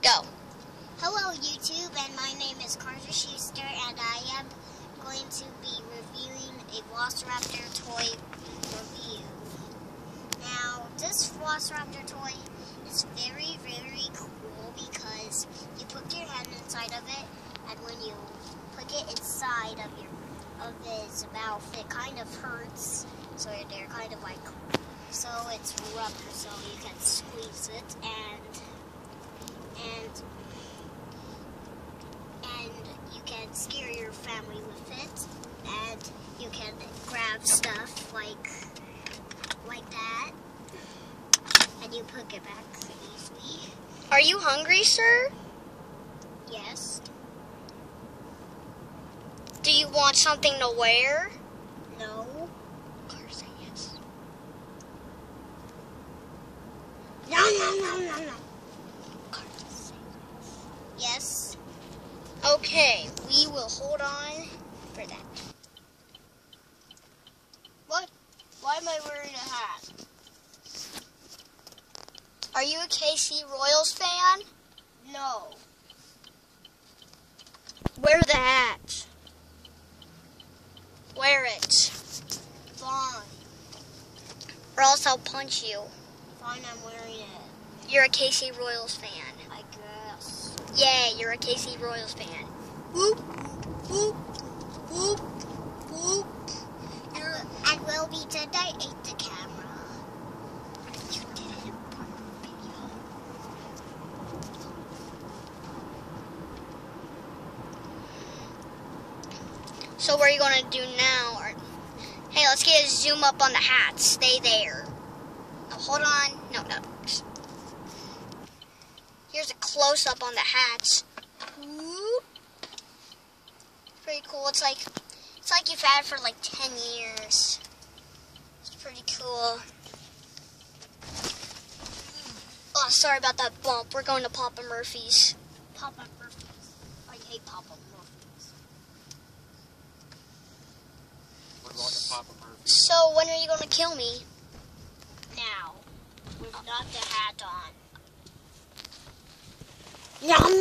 Go. Hello YouTube, and my name is Carter Schuster, and I am going to be reviewing a Velociraptor toy review. Now, this Velociraptor toy is very, very cool because you put your hand inside of it, and when you put it inside of his mouth, it kind of hurts. So they're kind of like, so it's rubber, so you can squeeze it and you can scare your family with it, and you can grab stuff like that, and you put it back easily. Are you hungry, sir? Yes. Do you want something to wear? No. Carter, say yes. No. Carter, say Yes. okay, we will hold on for that. What? Why am I wearing a hat? Are you a KC Royals fan? No. Wear the hat. Wear it. Fine. Or else I'll punch you. Fine, I'm wearing it. You're a KC Royals fan. I guess. Yeah, you're a KC Royals fan. Whoop, whoop, whoop, whoop. And we'll be tonight at the camera. You did it in part of the video. So what are you going to do now? Hey, let's get a zoom up on the hat. Stay there. Oh, hold on. No. Here's a close-up on the hats. Whoop. Pretty cool. It's like you've had it for like 10 years. It's pretty cool. Oh, sorry about that bump. We're going to Papa Murphy's. Papa Murphy's. I hate Papa Murphy's. We're going to Papa Murphy's. So when are you going to kill me? Now, with not the hat on. Yum.